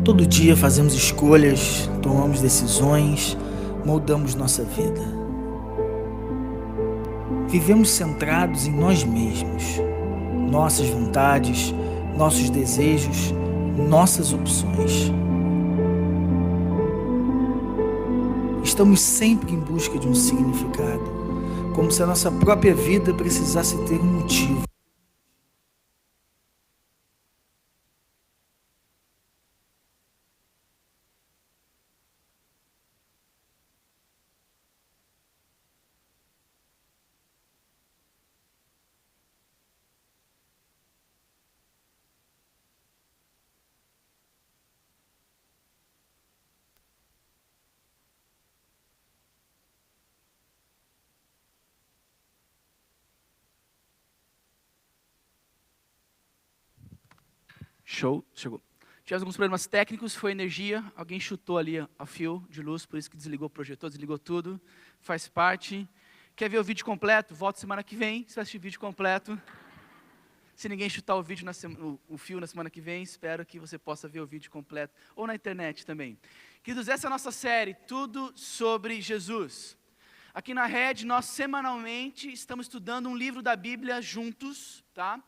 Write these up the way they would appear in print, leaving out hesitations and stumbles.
Todo dia fazemos escolhas, tomamos decisões, moldamos nossa vida. Vivemos centrados em nós mesmos, nossas vontades, nossos desejos, nossas opções. Estamos sempre em busca de um significado, como se a nossa própria vida precisasse ter um motivo. Show, chegou. Tivemos alguns problemas técnicos, foi energia, alguém chutou ali a fio de luz, por isso que desligou o projetor, desligou tudo, faz parte. Quer ver o vídeo completo? Volta semana que vem, se vai assistir o vídeo completo. Se ninguém chutar o vídeo o fio na semana que vem, espero que você possa ver o vídeo completo, ou na internet também. Queridos, essa é a nossa série, Tudo sobre Jesus. Aqui na Rede, nós semanalmente estamos estudando um livro da Bíblia juntos, tá?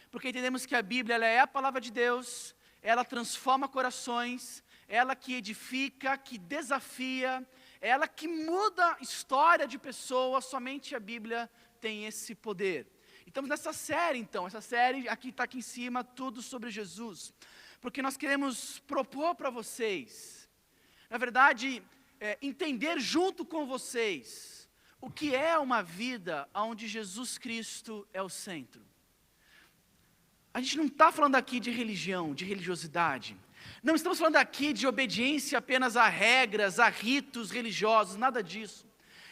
Porque entendemos que a Bíblia ela é a palavra de Deus, ela transforma corações, ela que edifica, que desafia, ela que muda a história de pessoas, somente a Bíblia tem esse poder. Estamos nessa série então, essa série aqui está aqui em cima, tudo sobre Jesus, porque nós queremos propor para vocês, na verdade, entender junto com vocês, o que é uma vida onde Jesus Cristo é o centro. A gente não está falando aqui de religião, de religiosidade. Não estamos falando aqui de obediência apenas a regras, a ritos religiosos, nada disso.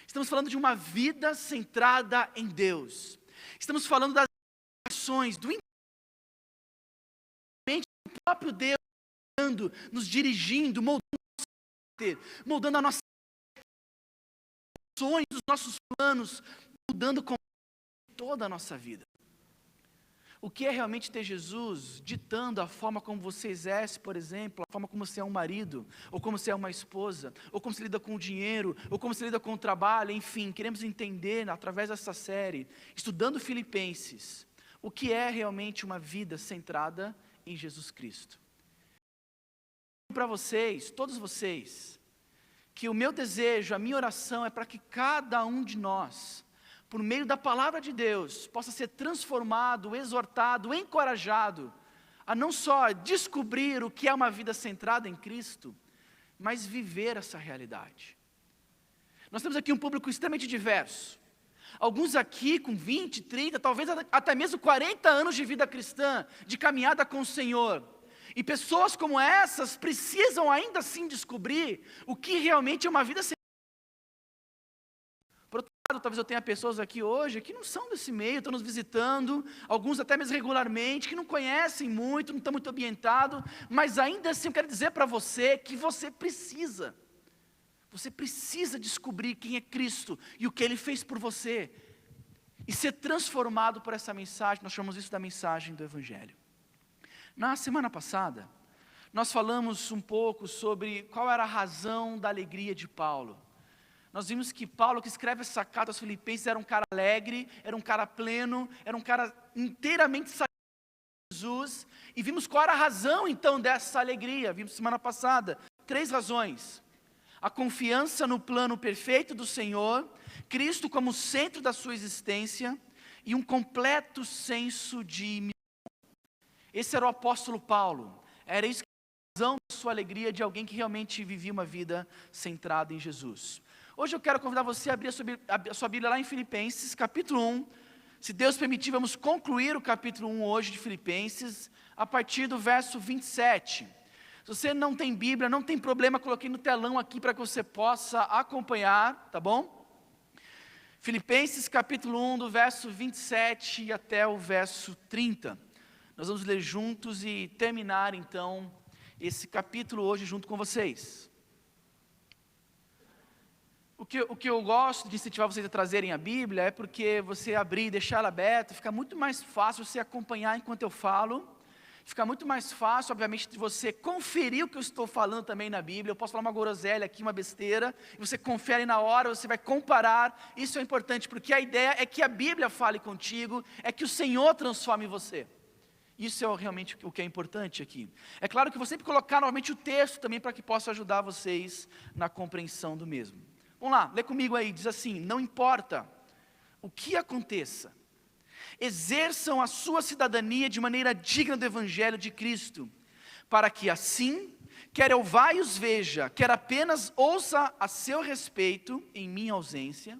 Estamos falando de uma vida centrada em Deus. Estamos falando das ações, do próprio Deus nos dirigindo, moldando a nossa sonhos, os nossos planos, mudando toda a nossa vida. O que é realmente ter Jesus ditando a forma como você exerce, por exemplo, a forma como você é um marido, ou como você é uma esposa, ou como você lida com o dinheiro, ou como você lida com o trabalho, enfim, queremos entender através dessa série, estudando Filipenses, o que é realmente uma vida centrada em Jesus Cristo. Para vocês, todos vocês, que o meu desejo, a minha oração é para que cada um de nós, por meio da palavra de Deus, possa ser transformado, exortado, encorajado, a não só descobrir o que é uma vida centrada em Cristo, mas viver essa realidade. Nós temos aqui um público extremamente diverso, alguns aqui com 20, 30, talvez até mesmo 40 anos de vida cristã, de caminhada com o Senhor, e pessoas como essas precisam ainda assim descobrir o que realmente é uma vida centrada. Talvez eu tenha pessoas aqui hoje que não são desse meio, estão nos visitando, alguns até mesmo regularmente, que não conhecem muito, não estão muito ambientados, mas ainda assim eu quero dizer para você que você precisa descobrir quem é Cristo e o que Ele fez por você, e ser transformado por essa mensagem. Nós chamamos isso da mensagem do Evangelho. Na semana passada, nós falamos um pouco sobre qual era a razão da alegria de Paulo. Nós vimos que Paulo, que escreve essa carta aos Filipenses, era um cara alegre, era um cara pleno, era um cara inteiramente satisfeito com Jesus, e vimos qual era a razão então dessa alegria. Vimos semana passada 3 razões: a confiança no plano perfeito do Senhor, Cristo como centro da sua existência, e um completo senso de missão. Esse era o apóstolo Paulo, era isso que era a razão da sua alegria, de alguém que realmente vivia uma vida centrada em Jesus. Hoje eu quero convidar você a abrir a sua Bíblia lá em Filipenses, capítulo 1. Se Deus permitir, vamos concluir o capítulo 1 hoje de Filipenses, a partir do verso 27. Se você não tem Bíblia, não tem problema, coloquei no telão aqui para que você possa acompanhar, tá bom? Filipenses capítulo 1, do verso 27 até o verso 30. Nós vamos ler juntos e terminar então esse capítulo hoje junto com vocês. O que eu gosto de incentivar vocês a trazerem a Bíblia é porque você abrir e deixar ela aberta, fica muito mais fácil você acompanhar enquanto eu falo. Fica muito mais fácil, obviamente, de você conferir o que eu estou falando também na Bíblia. Eu posso falar uma groselha aqui, uma besteira, e você confere na hora, você vai comparar. Isso é importante, porque a ideia é que a Bíblia fale contigo, é que o Senhor transforme você. Isso é realmente o que é importante aqui. É claro que eu vou sempre colocar novamente o texto também, para que possa ajudar vocês na compreensão do mesmo. Vamos lá, lê comigo aí, diz assim: não importa o que aconteça, exerçam a sua cidadania de maneira digna do Evangelho de Cristo, para que assim, quer eu vá e os veja, quer apenas ouça a seu respeito, em minha ausência,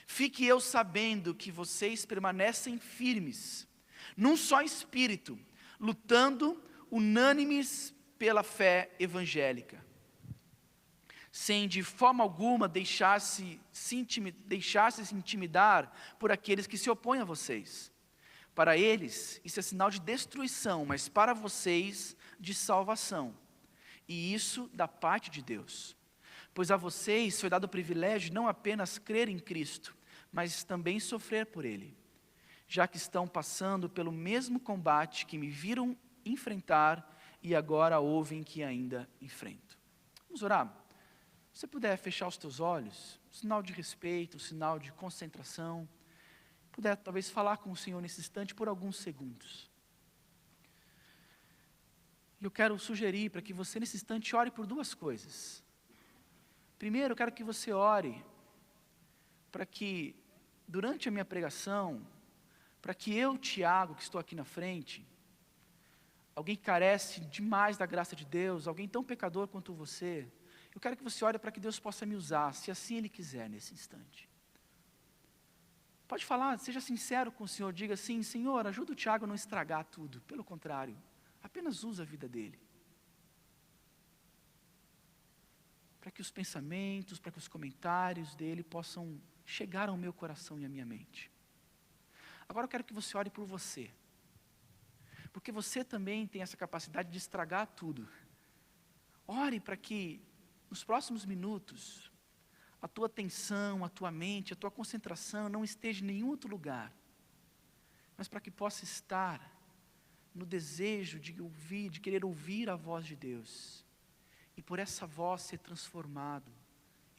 fique eu sabendo que vocês permanecem firmes, num só espírito, lutando unânimes pela fé evangélica, sem de forma alguma deixar-se intimidar por aqueles que se opõem a vocês. Para eles, isso é sinal de destruição, mas para vocês, de salvação. E isso da parte de Deus. Pois a vocês foi dado o privilégio de não apenas crer em Cristo, mas também sofrer por Ele, já que estão passando pelo mesmo combate que me viram enfrentar e agora ouvem que ainda enfrento. Vamos orar? Se você puder fechar os teus olhos, um sinal de respeito, um sinal de concentração, puder talvez falar com o Senhor nesse instante por alguns segundos. E eu quero sugerir para que você nesse instante ore por duas coisas. Primeiro, eu quero que você ore para que durante a minha pregação, para que eu, Tiago, que estou aqui na frente, alguém que carece demais da graça de Deus, alguém tão pecador quanto você, eu quero que você ore para que Deus possa me usar, se assim Ele quiser nesse instante. Pode falar, seja sincero com o Senhor, diga assim: Senhor, ajuda o Tiago a não estragar tudo, pelo contrário, apenas usa a vida dele. Para que os pensamentos, para que os comentários dele possam chegar ao meu coração e à minha mente. Agora eu quero que você ore por você, porque você também tem essa capacidade de estragar tudo. Ore para que nos próximos minutos, a tua atenção, a tua mente, a tua concentração não esteja em nenhum outro lugar, mas para que possa estar no desejo de ouvir, de querer ouvir a voz de Deus, e por essa voz ser transformado,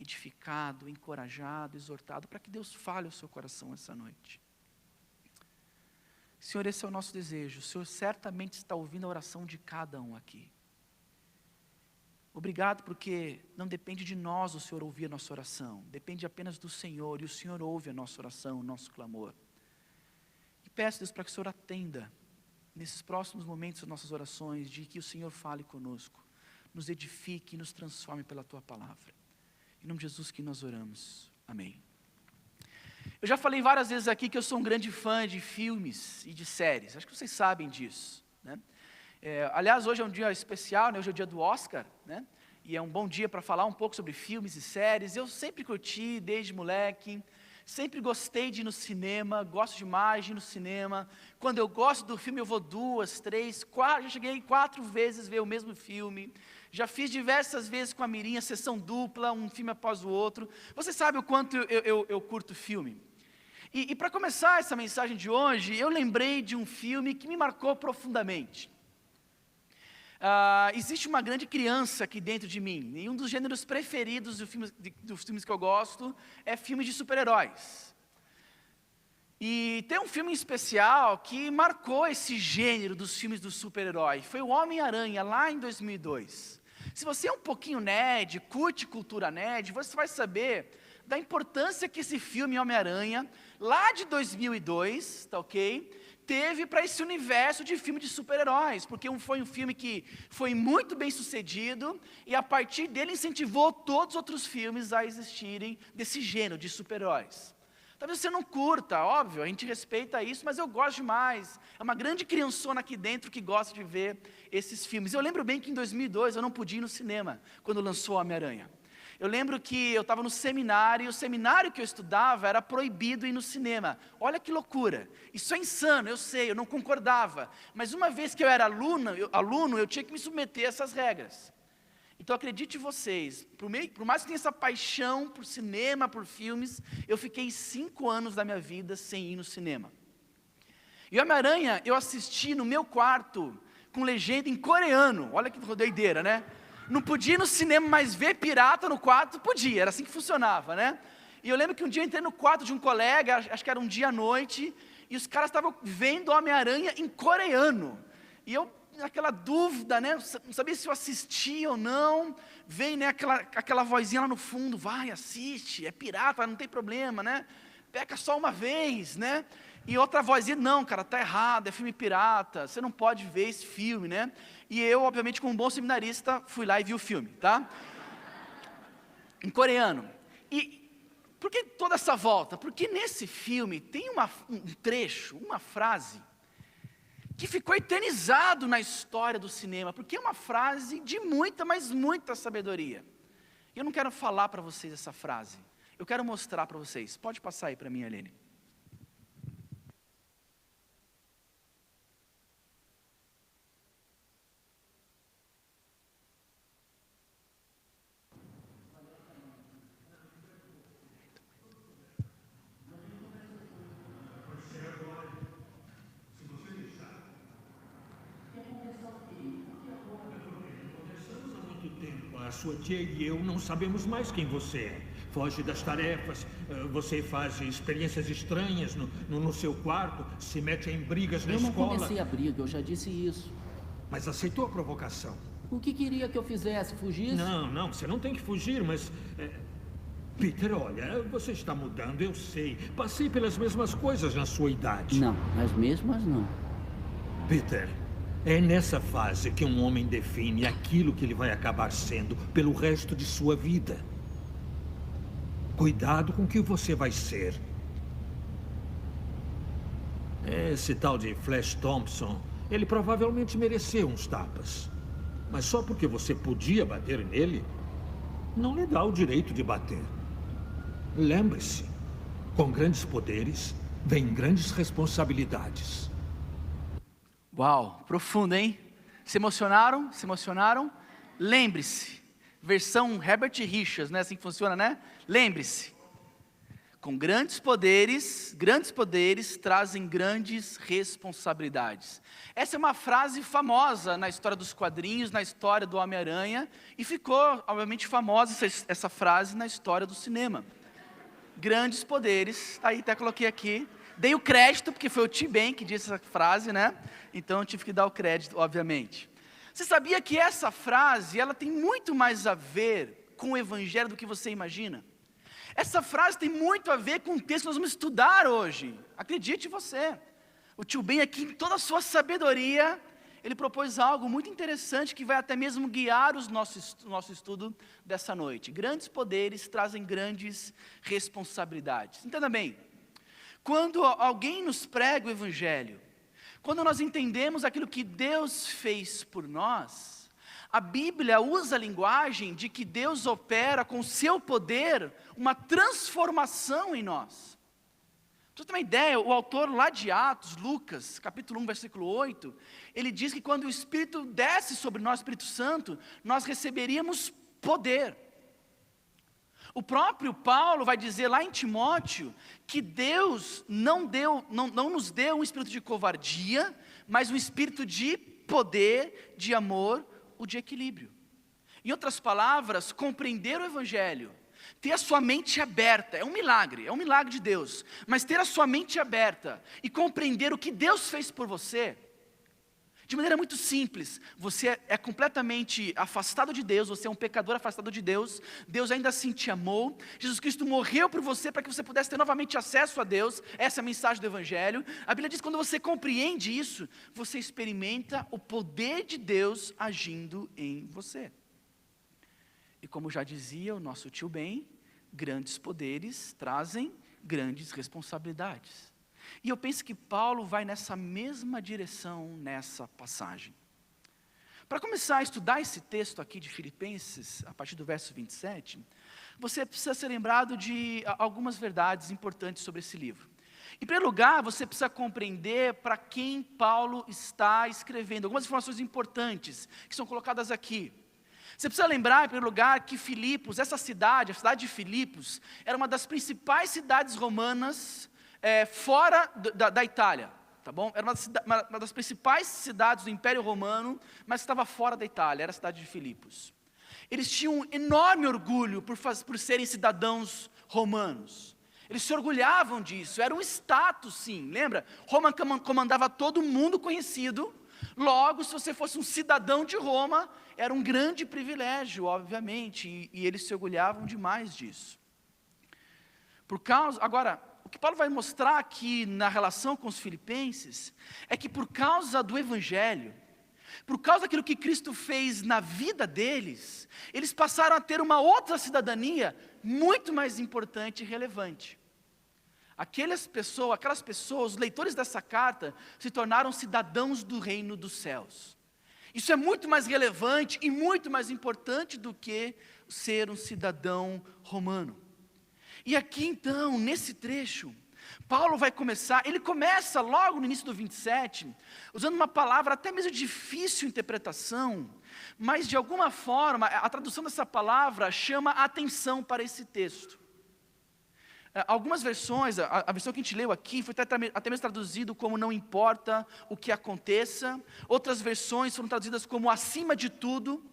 edificado, encorajado, exortado, para que Deus fale ao seu coração essa noite. Senhor, esse é o nosso desejo. O Senhor certamente está ouvindo a oração de cada um aqui. Obrigado, porque não depende de nós o Senhor ouvir a nossa oração, depende apenas do Senhor, e o Senhor ouve a nossa oração, o nosso clamor. E peço, Deus, para que o Senhor atenda nesses próximos momentos das nossas orações, de que o Senhor fale conosco, nos edifique e nos transforme pela Tua palavra. Em nome de Jesus que nós oramos. Amém. Eu já falei várias vezes aqui que eu sou um grande fã de filmes e de séries, acho que vocês sabem disso, né? Aliás, hoje é um dia especial, né? Hoje é o dia do Oscar, né? E é um bom dia para falar um pouco sobre filmes e séries. Eu sempre curti, desde moleque, sempre gostei de ir no cinema, gosto demais de ir no cinema. Quando eu gosto do filme, eu vou 2, 3, 4, já cheguei 4 vezes ver o mesmo filme. Já fiz diversas vezes com a Mirinha, sessão dupla, um filme após o outro. Você sabe o quanto eu curto filme. E para começar essa mensagem de hoje, eu lembrei de um filme que me marcou profundamente. Existe uma grande criança aqui dentro de mim, e um dos gêneros preferidos dos filmes que eu gosto é filmes de super-heróis. E tem um filme em especial que marcou esse gênero dos filmes do super-herói, foi o Homem-Aranha, lá em 2002. Se você é um pouquinho nerd, curte cultura nerd, você vai saber da importância que esse filme Homem-Aranha, lá de 2002, tá ok? Teve para esse universo de filme de super-heróis, porque foi um filme que foi muito bem sucedido, e a partir dele incentivou todos os outros filmes a existirem desse gênero de super-heróis. Talvez você não curta, óbvio, a gente respeita isso, mas eu gosto demais. É uma grande criançona aqui dentro que gosta de ver esses filmes. Eu lembro bem que em 2002 eu não podia ir no cinema, quando lançou Homem-Aranha. Eu lembro que eu estava no seminário, e o seminário que eu estudava era proibido ir no cinema. Olha que loucura, isso é insano, eu sei, eu não concordava. Mas uma vez que eu era aluno, eu tinha que me submeter a essas regras. Então acredite vocês, por mais que tenha essa paixão por cinema, por filmes, eu fiquei 5 anos da minha vida sem ir no cinema. E Homem-Aranha eu assisti no meu quarto, com legenda em coreano. Olha que doideira, né? Não podia ir no cinema, mas ver pirata no quarto podia, era assim que funcionava, né? E eu lembro que um dia eu entrei no quarto de um colega, acho que era um dia à noite, e os caras estavam vendo Homem-Aranha em coreano. E eu, naquela dúvida, né, não sabia se eu assistia ou não. Vem, né, aquela vozinha lá no fundo, vai, assiste, é pirata, não tem problema, né? Peca só uma vez, né? E outra vozinha, não, cara, tá errado, é filme pirata, você não pode ver esse filme, né? E eu, obviamente, como um bom seminarista, fui lá e vi o filme, tá? Em coreano. E por que toda essa volta? Porque nesse filme tem um trecho, uma frase, que ficou eternizado na história do cinema, porque é uma frase de muita, mas muita sabedoria. E eu não quero falar para vocês essa frase, eu quero mostrar para vocês. Pode passar aí para mim, Aline. A sua tia e eu não sabemos mais quem você é. Foge das tarefas, você faz experiências estranhas no seu quarto, se mete em brigas na escola. Eu não comecei a briga, eu já disse isso. Mas aceitou a provocação. O que queria que eu fizesse? Fugisse? Não, você não tem que fugir, mas... Peter, olha, você está mudando, eu sei. Passei pelas mesmas coisas na sua idade. Não, as mesmas não. Peter, é nessa fase que um homem define aquilo que ele vai acabar sendo pelo resto de sua vida. Cuidado com o que você vai ser. Esse tal de Flash Thompson, ele provavelmente mereceu uns tapas. Mas só porque você podia bater nele, não lhe dá o direito de bater. Lembre-se, com grandes poderes, vem grandes responsabilidades. Uau, profundo, hein? Se emocionaram? Se emocionaram? Lembre-se, versão Herbert Richards, né? Assim que funciona, né? Lembre-se, com grandes poderes trazem grandes responsabilidades. Essa é uma frase famosa na história dos quadrinhos, na história do Homem-Aranha, e ficou, obviamente, famosa essa frase na história do cinema. Grandes poderes, aí até coloquei aqui, dei o crédito, porque foi o Tim Ben que disse essa frase, né? Então eu tive que dar o crédito, obviamente. Você sabia que essa frase, ela tem muito mais a ver com o Evangelho do que você imagina? Essa frase tem muito a ver com o texto que nós vamos estudar hoje. Acredite você. O tio Ben aqui, em toda a sua sabedoria, ele propôs algo muito interessante que vai até mesmo guiar o nosso estudo dessa noite. Grandes poderes trazem grandes responsabilidades. Entenda bem, quando alguém nos prega o Evangelho, quando nós entendemos aquilo que Deus fez por nós, a Bíblia usa a linguagem de que Deus opera com o seu poder uma transformação em nós. Para você ter uma ideia, o autor lá de Atos, Lucas, capítulo 1, versículo 8, ele diz que quando o Espírito desce sobre nós, Espírito Santo, nós receberíamos poder. O próprio Paulo vai dizer lá em Timóteo, que Deus não nos deu um espírito de covardia, mas um espírito de poder, de amor, ou de equilíbrio. Em outras palavras, compreender o Evangelho, ter a sua mente aberta, é um milagre de Deus, mas ter a sua mente aberta e compreender o que Deus fez por você, de maneira muito simples. Você é completamente afastado de Deus, você é um pecador afastado de Deus, Deus ainda assim te amou, Jesus Cristo morreu por você para que você pudesse ter novamente acesso a Deus, essa é a mensagem do Evangelho. A Bíblia diz que quando você compreende isso, você experimenta o poder de Deus agindo em você. E como já dizia o nosso tio Ben, grandes poderes trazem grandes responsabilidades. E eu penso que Paulo vai nessa mesma direção nessa passagem. Para começar a estudar esse texto aqui de Filipenses, a partir do verso 27, você precisa ser lembrado de algumas verdades importantes sobre esse livro. Em primeiro lugar, você precisa compreender para quem Paulo está escrevendo, algumas informações importantes que são colocadas aqui. Você precisa lembrar, em primeiro lugar, que Filipos, essa cidade, a cidade de Filipos, era uma das principais cidades romanas fora da Itália. tá bom? Era uma das principais cidades do Império Romano, mas estava fora da Itália, era a cidade de Filipos. Eles tinham um enorme orgulho por serem cidadãos romanos. Eles se orgulhavam disso, era um status, sim. Lembra? Roma comandava todo mundo conhecido. Logo, se você fosse um cidadão de Roma, era um grande privilégio, obviamente, e eles se orgulhavam demais disso. Agora, o que Paulo vai mostrar aqui na relação com os filipenses, é que por causa do Evangelho, por causa daquilo que Cristo fez na vida deles, eles passaram a ter uma outra cidadania, muito mais importante e relevante. Aquelas pessoas, os leitores dessa carta, se tornaram cidadãos do reino dos céus. Isso é muito mais relevante e muito mais importante do que ser um cidadão romano. E aqui então, nesse trecho, Paulo ele começa logo no início do 27, usando uma palavra até mesmo difícil de interpretação, mas de alguma forma, a tradução dessa palavra chama a atenção para esse texto. Algumas versões, a versão que a gente leu aqui, foi até mesmo traduzido como não importa o que aconteça. Outras versões foram traduzidas como acima de tudo.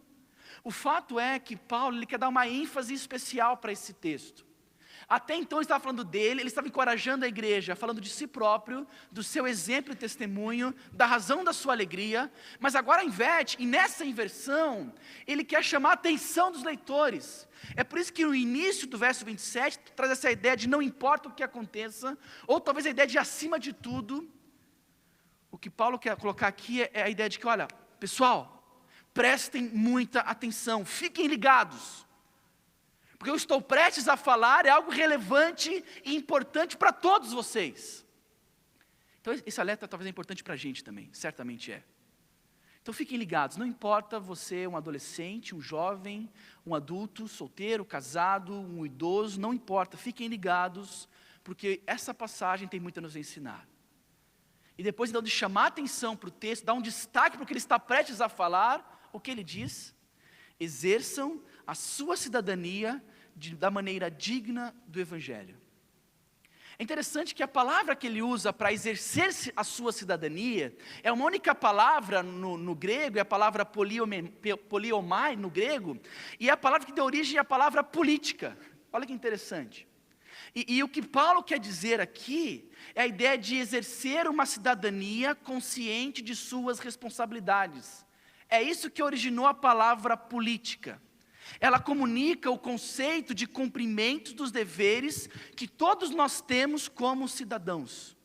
O fato é que Paulo ele quer dar uma ênfase especial para esse texto. Até então ele estava falando dele, ele estava encorajando a igreja, falando de si próprio, do seu exemplo e testemunho, da razão da sua alegria, mas agora inverte, e nessa inversão, ele quer chamar a atenção dos leitores. É por isso que no início do verso 27, traz essa ideia de não importa o que aconteça, ou talvez a ideia de acima de tudo. O que Paulo quer colocar aqui é a ideia de que, olha, pessoal, prestem muita atenção, fiquem ligados. Porque eu estou prestes a falar é algo relevante e importante para todos vocês. Então esse alerta talvez é importante para a gente também, certamente é. Então fiquem ligados, não importa você um adolescente, um jovem, um adulto, solteiro, casado, um idoso, não importa, fiquem ligados, porque essa passagem tem muito a nos ensinar. E depois então de chamar a atenção para o texto, dar um destaque para o que ele está prestes a falar, o que ele diz? Exerçam a sua cidadania da maneira digna do Evangelho. É interessante que a palavra que ele usa para exercer a sua cidadania, é uma única palavra no grego, é a palavra poliomai no grego, e é a palavra que deu origem à palavra política. Olha que interessante. E o que Paulo quer dizer aqui, é a ideia de exercer uma cidadania consciente de suas responsabilidades. É isso que originou a palavra política. Ela comunica o conceito de cumprimento dos deveres que todos nós temos como cidadãos.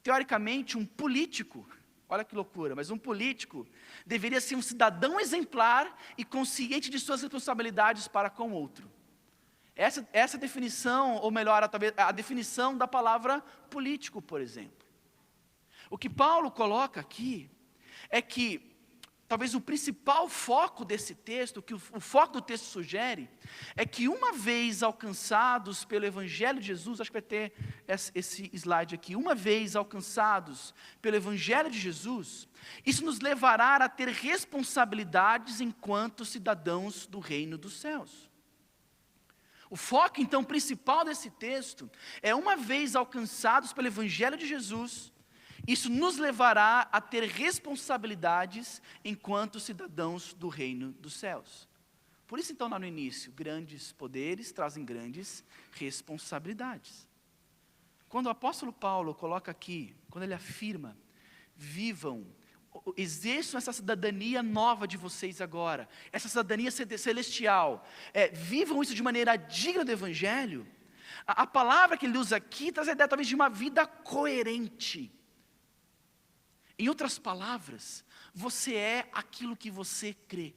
Teoricamente, um político, olha que loucura, mas um político deveria ser um cidadão exemplar e consciente de suas responsabilidades para com o outro. Essa definição, ou melhor, a definição da palavra político, por exemplo. O que Paulo coloca aqui é que talvez o principal foco desse texto, que o foco do texto sugere, é que uma vez alcançados pelo Evangelho de Jesus, acho que vai ter esse slide aqui, uma vez alcançados pelo Evangelho de Jesus, isso nos levará a ter responsabilidades enquanto cidadãos do reino dos céus. O foco então principal desse texto é uma vez alcançados pelo Evangelho de Jesus, isso nos levará a ter responsabilidades enquanto cidadãos do reino dos céus. Por isso então lá no início, grandes poderes trazem grandes responsabilidades. Quando o apóstolo Paulo coloca aqui, quando ele afirma, vivam, exerçam essa cidadania nova de vocês agora, essa cidadania celestial, vivam isso de maneira digna do Evangelho, a palavra que ele usa aqui traz a ideia talvez de uma vida coerente. Em outras palavras, você é aquilo que você crê.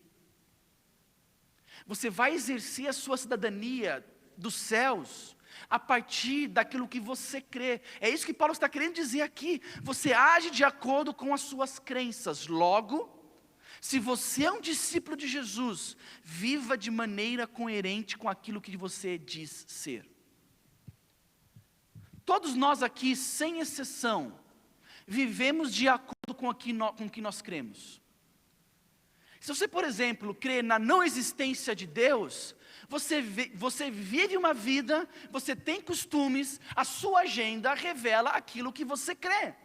Você vai exercer a sua cidadania dos céus a partir daquilo que você crê. É isso que Paulo está querendo dizer aqui. Você age de acordo com as suas crenças. Logo, se você é um discípulo de Jesus, viva de maneira coerente com aquilo que você diz ser. Todos nós aqui, sem exceção, vivemos de acordo com o que nós cremos. Se você, por exemplo, crê na não existência de Deus, você vive uma vida, você tem costumes, a sua agenda revela aquilo que você crê.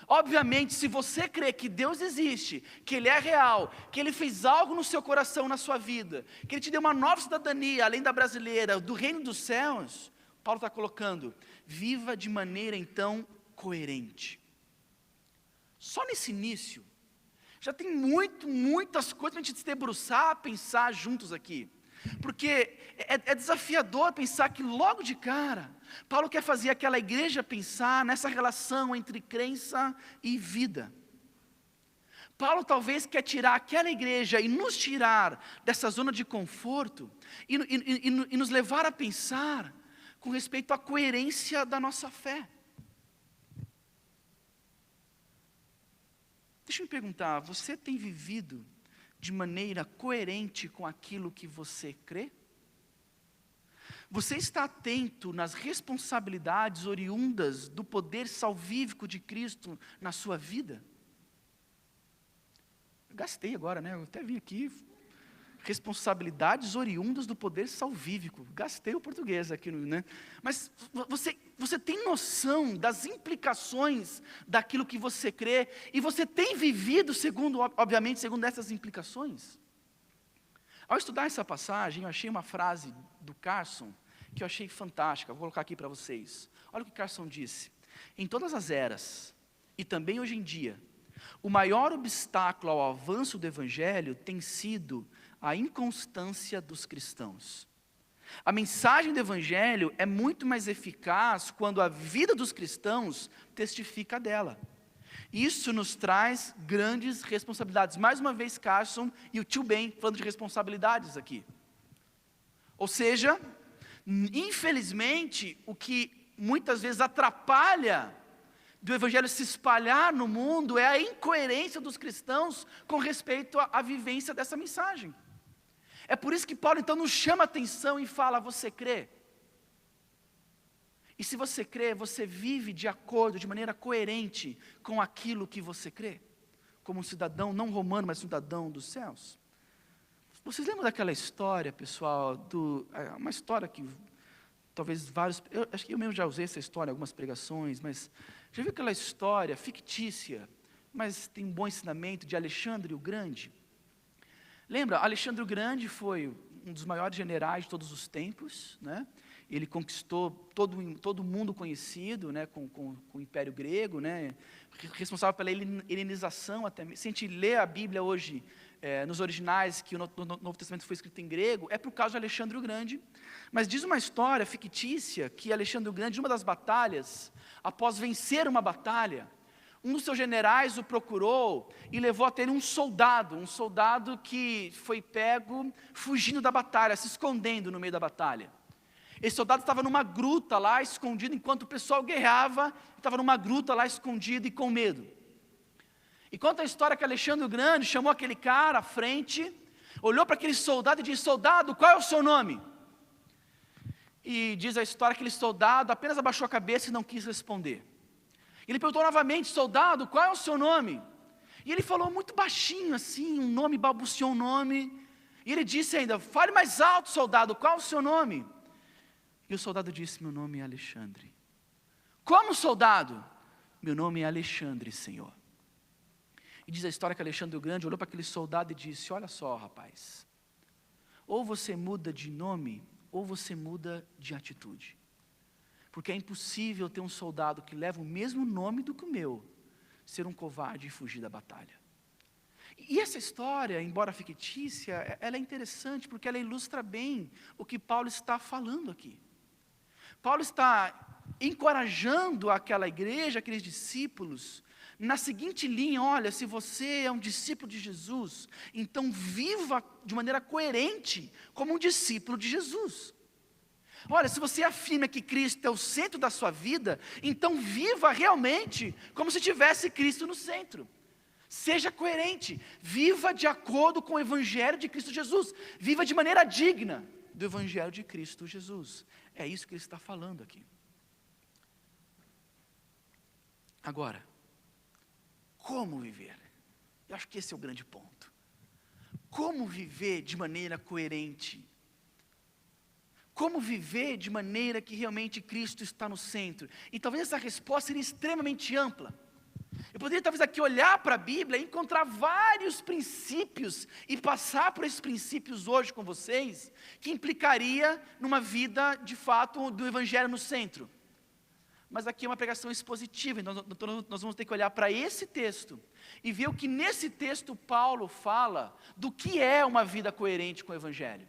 Obviamente, se você crê que Deus existe, que Ele é real, que Ele fez algo no seu coração, na sua vida, que Ele te deu uma nova cidadania, além da brasileira, do reino dos céus, Paulo está colocando, viva de maneira então coerente. Só nesse início, já tem muitas coisas para a gente se debruçar, pensar juntos aqui. Porque é desafiador pensar que logo de cara, Paulo quer fazer aquela igreja pensar nessa relação entre crença e vida. Paulo talvez quer tirar aquela igreja e nos tirar dessa zona de conforto e nos levar a pensar com respeito à coerência da nossa fé. Deixa eu me perguntar, você tem vivido de maneira coerente com aquilo que você crê? Você está atento nas responsabilidades oriundas do poder salvífico de Cristo na sua vida? Eu gastei agora, né? Eu até vim aqui. Responsabilidades oriundas do poder salvífico. Gastei o português aqui, né? Mas você tem noção das implicações daquilo que você crê, e você tem vivido obviamente, segundo essas implicações? Ao estudar essa passagem, eu achei uma frase do Carson, que eu achei fantástica, vou colocar aqui para vocês. Olha o que Carson disse: em todas as eras, e também hoje em dia, o maior obstáculo ao avanço do Evangelho tem sido a inconstância dos cristãos. A mensagem do Evangelho é muito mais eficaz quando a vida dos cristãos testifica dela. Isso nos traz grandes responsabilidades. Mais uma vez, Carson e o tio Ben falando de responsabilidades aqui. Ou seja, infelizmente, o que muitas vezes atrapalha do Evangelho se espalhar no mundo é a incoerência dos cristãos com respeito à vivência dessa mensagem. É por isso que Paulo então nos chama a atenção e fala: você crê? E se você crê, você vive de acordo, de maneira coerente com aquilo que você crê, como um cidadão não romano, mas cidadão dos céus. Vocês lembram daquela história, pessoal, uma história que talvez acho que eu mesmo já usei essa história em algumas pregações, mas já viu aquela história fictícia, mas tem um bom ensinamento, de Alexandre o Grande? Lembra, Alexandre o Grande foi um dos maiores generais de todos os tempos, né? Ele conquistou todo mundo conhecido, né, com o Império Grego, né, responsável pela helenização. Até, se a gente lê a Bíblia hoje, nos originais, que o Novo Testamento foi escrito em grego, é por causa de Alexandre o Grande. Mas diz uma história fictícia que Alexandre o Grande, numa das batalhas, após vencer uma batalha, um dos seus generais o procurou e levou até ele um soldado que foi pego fugindo da batalha, se escondendo no meio da batalha. Esse soldado estava numa gruta lá, escondido, enquanto o pessoal guerreava, estava numa gruta lá, escondido e com medo. E conta a história que Alexandre o Grande chamou aquele cara à frente, olhou para aquele soldado e disse: soldado, qual é o seu nome? E diz a história que aquele soldado apenas abaixou a cabeça e não quis responder. Ele perguntou novamente: soldado, qual é o seu nome? E ele falou muito baixinho assim, um nome, balbuciou um nome. E ele disse ainda: fale mais alto, soldado, qual é o seu nome? E o soldado disse: meu nome é Alexandre. Como, soldado? Meu nome é Alexandre, Senhor. E diz a história que Alexandre o Grande olhou para aquele soldado e disse: olha só, rapaz, ou você muda de nome, ou você muda de atitude. Porque é impossível ter um soldado que leva o mesmo nome do que o meu, ser um covarde e fugir da batalha. E essa história, embora fictícia, ela é interessante porque ela ilustra bem o que Paulo está falando aqui. Paulo está encorajando aquela igreja, aqueles discípulos, na seguinte linha: olha, se você é um discípulo de Jesus, então viva de maneira coerente como um discípulo de Jesus. Olha, se você afirma que Cristo é o centro da sua vida, então viva realmente como se tivesse Cristo no centro. Seja coerente, viva de acordo com o Evangelho de Cristo Jesus, viva de maneira digna do Evangelho de Cristo Jesus. É isso que ele está falando aqui. Agora, como viver? Eu acho que esse é o grande ponto. Como viver de maneira coerente? Como viver de maneira que realmente Cristo está no centro? E talvez essa resposta seria extremamente ampla. Eu poderia talvez aqui olhar para a Bíblia e encontrar vários princípios e passar por esses princípios hoje com vocês, que implicaria numa vida de fato do Evangelho no centro. Mas aqui é uma pregação expositiva, então nós vamos ter que olhar para esse texto e ver o que nesse texto Paulo fala do que é uma vida coerente com o Evangelho.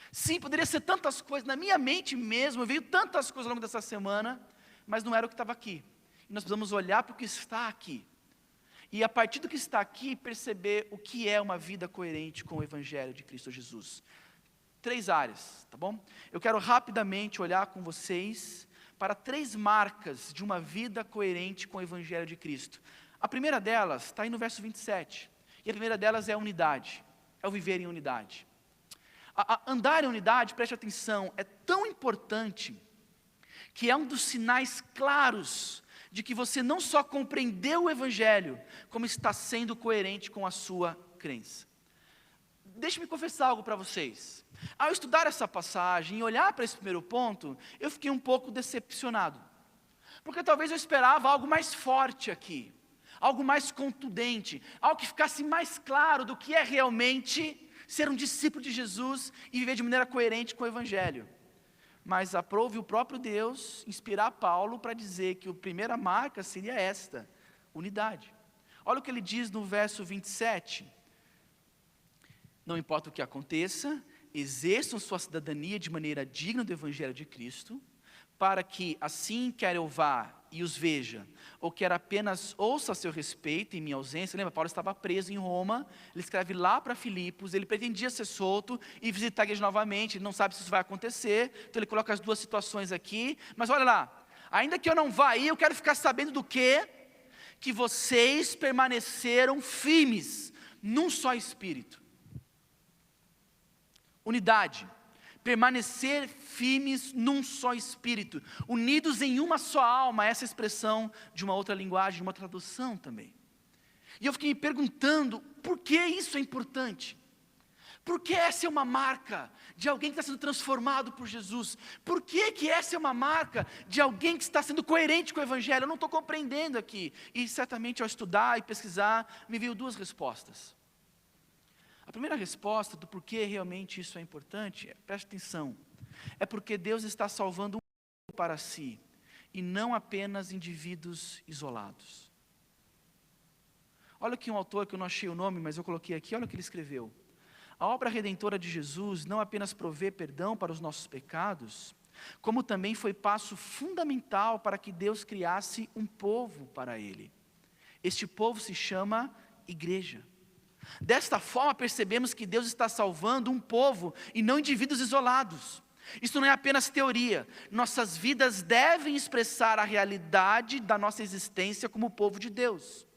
Sim, poderia ser tantas coisas, na minha mente mesmo, veio tantas coisas ao longo dessa semana, mas não era o que estava aqui. E nós precisamos olhar para o que está aqui. E a partir do que está aqui, perceber o que é uma vida coerente com o Evangelho de Cristo Jesus. 3 áreas, tá bom? Eu quero rapidamente olhar com vocês para 3 marcas de uma vida coerente com o Evangelho de Cristo. A primeira delas está aí no verso 27. E a primeira delas é a unidade, é o viver em unidade. Andar em unidade, preste atenção, é tão importante que é um dos sinais claros de que você não só compreendeu o Evangelho, como está sendo coerente com a sua crença. Deixe-me confessar algo para vocês. Ao estudar essa passagem e olhar para esse primeiro ponto, eu fiquei um pouco decepcionado. Porque talvez eu esperava algo mais forte aqui, algo mais contundente, algo que ficasse mais claro do que é realmente ser um discípulo de Jesus e viver de maneira coerente com o Evangelho. Mas aprove o próprio Deus inspirar Paulo para dizer que a primeira marca seria esta, unidade. Olha o que ele diz no verso 27. Não importa o que aconteça, exerçam sua cidadania de maneira digna do Evangelho de Cristo, para que assim quer eu vá e os veja, ou quer apenas ouça a seu respeito em minha ausência. Lembra, Paulo estava preso em Roma, ele escreve lá para Filipos, ele pretendia ser solto e visitar a igreja novamente, ele não sabe se isso vai acontecer, então ele coloca as 2 situações aqui, mas olha lá, ainda que eu não vá aí, eu quero ficar sabendo do quê? Que vocês permaneceram firmes, num só espírito. Unidade. Permanecer firmes num só espírito, unidos em uma só alma, essa expressão de uma outra linguagem, de uma outra tradução também. E eu fiquei me perguntando, por que isso é importante? Por que essa é uma marca de alguém que está sendo transformado por Jesus? Por que essa é uma marca de alguém que está sendo coerente com o Evangelho? Eu não estou compreendendo aqui. E certamente ao estudar e pesquisar, me veio 2 respostas. A primeira resposta do porquê realmente isso é importante, preste atenção, é porque Deus está salvando um povo para si, e não apenas indivíduos isolados. Olha aqui um autor que eu não achei o nome, mas eu coloquei aqui, olha o que ele escreveu. A obra redentora de Jesus não apenas provê perdão para os nossos pecados, como também foi passo fundamental para que Deus criasse um povo para Ele. Este povo se chama Igreja. Desta forma percebemos que Deus está salvando um povo e não indivíduos isolados. Isso não é apenas teoria, nossas vidas devem expressar a realidade da nossa existência como povo de Deus.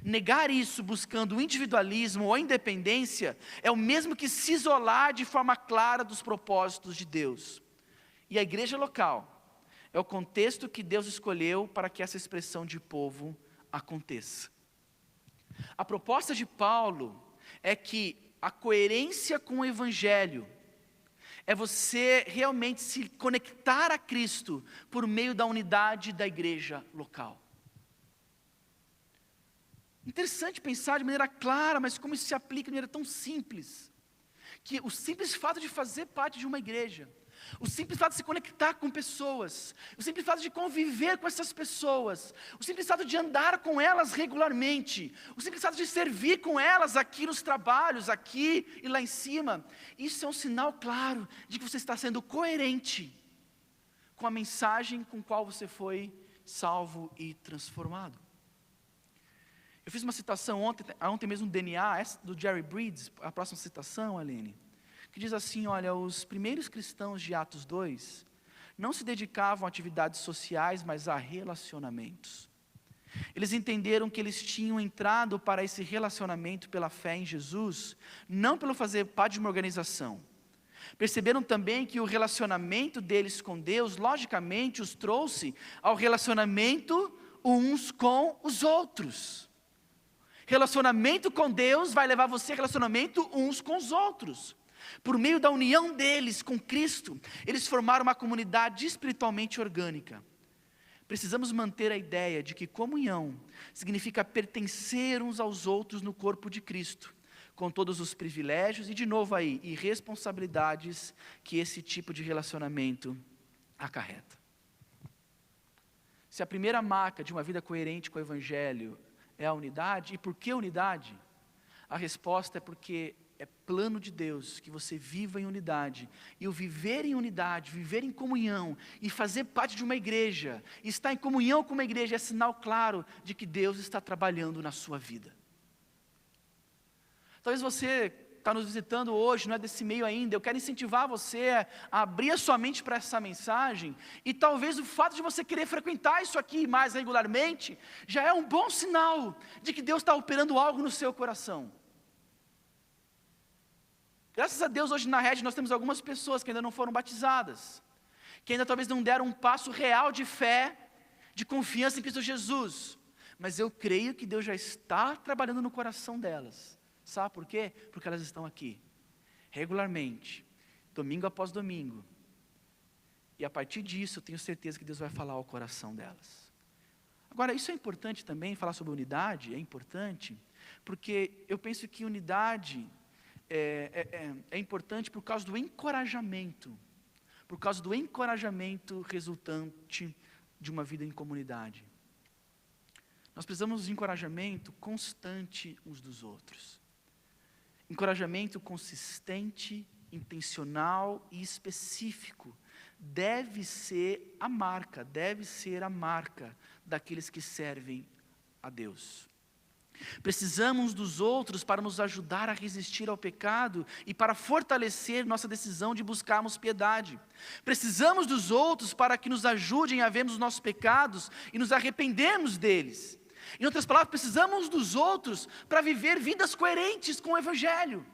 Negar isso buscando o individualismo ou a independência é o mesmo que se isolar de forma clara dos propósitos de Deus. E a igreja local é o contexto que Deus escolheu para que essa expressão de povo aconteça. A proposta de Paulo é que a coerência com o Evangelho é você realmente se conectar a Cristo por meio da unidade da igreja local. Interessante pensar de maneira clara, mas como isso se aplica de maneira tão simples, que o simples fato de fazer parte de uma igreja, o simples fato de se conectar com pessoas, o simples fato de conviver com essas pessoas, o simples fato de andar com elas regularmente, o simples fato de servir com elas aqui nos trabalhos, aqui e lá em cima, isso é um sinal claro de que você está sendo coerente com a mensagem com a qual você foi salvo e transformado. Eu fiz uma citação ontem mesmo do DNA, essa do Jerry Bridges, a próxima citação, Aline, que diz assim, olha, os primeiros cristãos de Atos 2 não se dedicavam a atividades sociais, mas a relacionamentos. Eles entenderam que eles tinham entrado para esse relacionamento pela fé em Jesus, não pelo fazer parte de uma organização. Perceberam também que o relacionamento deles com Deus, logicamente, os trouxe ao relacionamento uns com os outros. Relacionamento com Deus vai levar você a relacionamento uns com os outros. Por meio da união deles com Cristo, eles formaram uma comunidade espiritualmente orgânica. Precisamos manter a ideia de que comunhão significa pertencer uns aos outros no corpo de Cristo, com todos os privilégios e, de novo aí, e responsabilidades que esse tipo de relacionamento acarreta. Se a primeira marca de uma vida coerente com o Evangelho é a unidade, e por que unidade? A resposta é porque é plano de Deus que você viva em unidade, e o viver em unidade, viver em comunhão, e fazer parte de uma igreja, estar em comunhão com uma igreja é sinal claro de que Deus está trabalhando na sua vida. Talvez você está nos visitando hoje, não é desse meio ainda, eu quero incentivar você a abrir a sua mente para essa mensagem, e talvez o fato de você querer frequentar isso aqui mais regularmente, já é um bom sinal de que Deus está operando algo no seu coração. Graças a Deus, hoje na rede nós temos algumas pessoas que ainda não foram batizadas, que ainda talvez não deram um passo real de fé, de confiança em Cristo Jesus, mas eu creio que Deus já está trabalhando no coração delas. Sabe por quê? Porque elas estão aqui, regularmente, domingo após domingo, e a partir disso eu tenho certeza que Deus vai falar ao coração delas. Agora, isso é importante também, falar sobre unidade, é importante, porque eu penso que unidade é importante por causa do encorajamento, resultante de uma vida em comunidade. Nós precisamos de encorajamento constante uns dos outros. Encorajamento consistente, intencional e específico deve ser a marca daqueles que servem a Deus. Precisamos dos outros para nos ajudar a resistir ao pecado e para fortalecer nossa decisão de buscarmos piedade. Precisamos dos outros para que nos ajudem a vermos os nossos pecados e nos arrependermos deles. Em outras palavras, precisamos dos outros para viver vidas coerentes com o Evangelho.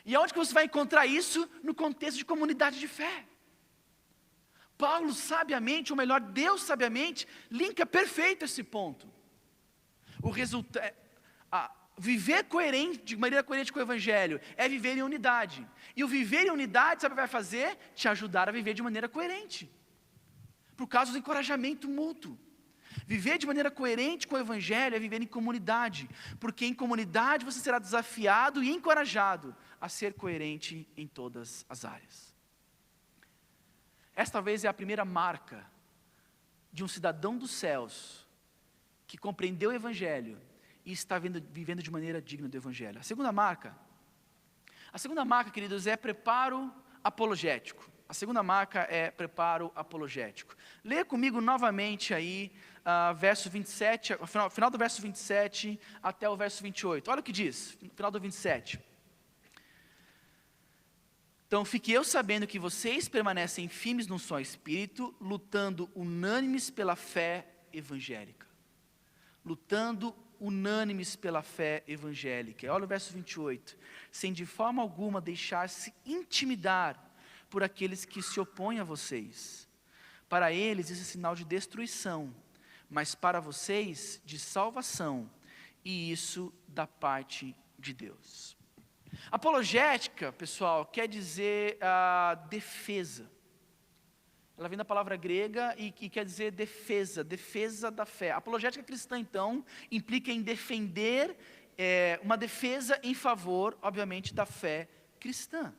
E aonde que você vai encontrar isso? No contexto de comunidade de fé. Paulo sabiamente, ou melhor, Deus sabiamente, linka perfeito esse ponto. Viver de maneira coerente com o Evangelho é viver em unidade. E o viver em unidade, sabe o que vai fazer? Te ajudar a viver de maneira coerente. Por causa do encorajamento mútuo. Viver de maneira coerente com o Evangelho é viver em comunidade, porque em comunidade você será desafiado e encorajado a ser coerente em todas as áreas. Esta talvez é a primeira marca de um cidadão dos céus que compreendeu o Evangelho e está vivendo de maneira digna do Evangelho. A segunda marca, queridos, é preparo apologético. A segunda marca é preparo apologético. Leia comigo novamente aí, verso 27, final do verso 27 até o verso 28. Olha o que diz, no final do 27. Então, fique eu sabendo que vocês permanecem firmes num só espírito, lutando unânimes pela fé evangélica. Olha o verso 28. Sem de forma alguma deixar-se intimidar por aqueles que se opõem a vocês. Para eles isso é sinal de destruição, mas para vocês de salvação, e isso da parte de Deus. Apologética, pessoal, quer dizer defesa. Ela vem da palavra grega e quer dizer defesa da fé. A apologética cristã, então, implica em defender, uma defesa em favor, obviamente, da fé cristã.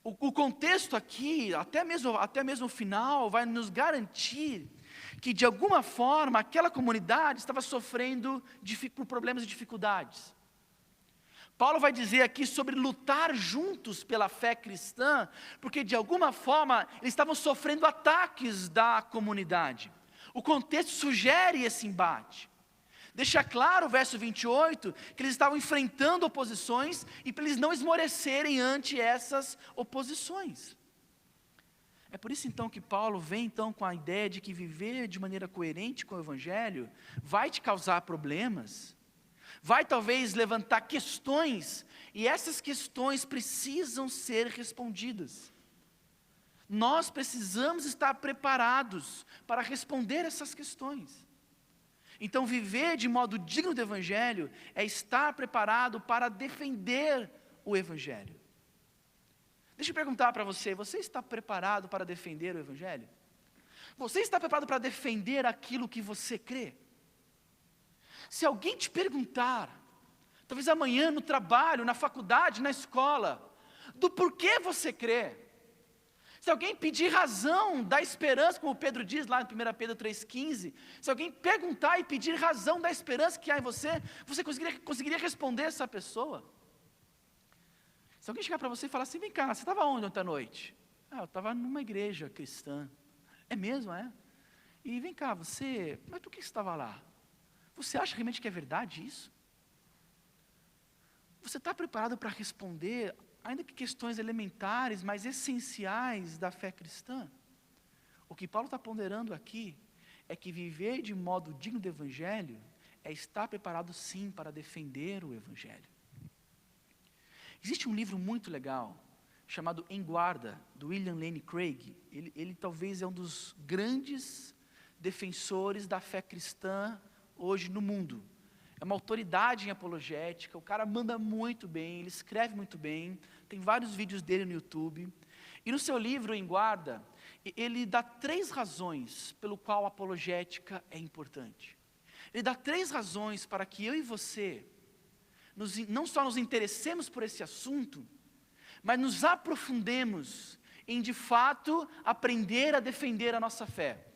O contexto aqui, até mesmo o final, vai nos garantir que, de alguma forma, aquela comunidade estava sofrendo por problemas e dificuldades. Paulo vai dizer aqui sobre lutar juntos pela fé cristã, porque de alguma forma eles estavam sofrendo ataques da comunidade. O contexto sugere esse embate. Deixa claro o verso 28, que eles estavam enfrentando oposições e para eles não esmorecerem ante essas oposições. É por isso então que Paulo vem então com a ideia de que viver de maneira coerente com o Evangelho vai te causar problemas, vai talvez levantar questões, e essas questões precisam ser respondidas. Nós precisamos estar preparados para responder essas questões. Então, viver de modo digno do Evangelho é estar preparado para defender o Evangelho. Deixa eu perguntar para você, você está preparado para defender o Evangelho? Você está preparado para defender aquilo que você crê? Se alguém te perguntar, talvez amanhã no trabalho, na faculdade, na escola, do porquê você crê, se alguém pedir razão da esperança, como Pedro diz lá em 1 Pedro 3,15, se alguém perguntar e pedir razão da esperança que há em você, você conseguiria responder essa pessoa? Se alguém chegar para você e falar assim, vem cá, você estava onde ontem à noite? Eu estava numa igreja cristã. É mesmo, é? E vem cá, mas por que você estava lá? Você acha realmente que é verdade isso? Você está preparado para responder, ainda que questões elementares, mas essenciais da fé cristã? O que Paulo está ponderando aqui é que viver de modo digno do Evangelho é estar preparado sim para defender o Evangelho. Existe um livro muito legal, chamado Em Guarda, do William Lane Craig. Ele talvez é um dos grandes defensores da fé cristã hoje no mundo. É uma autoridade em apologética, o cara manda muito bem, ele escreve muito bem, tem vários vídeos dele no YouTube. E no seu livro, Em Guarda, ele dá 3 razões pelo qual a apologética é importante. Ele dá 3 razões para que eu e você, não só nos interessemos por esse assunto, mas nos aprofundemos em, de fato, aprender a defender a nossa fé.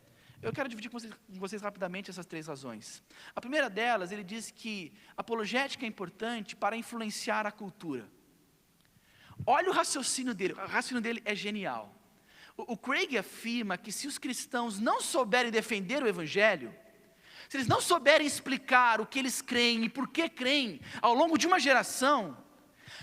Eu quero dividir com vocês rapidamente essas 3 razões. A primeira delas, ele diz que apologética é importante para influenciar a cultura. Olha o raciocínio dele é genial. O Craig afirma que se os cristãos não souberem defender o Evangelho, se eles não souberem explicar o que eles creem e por que creem ao longo de uma geração,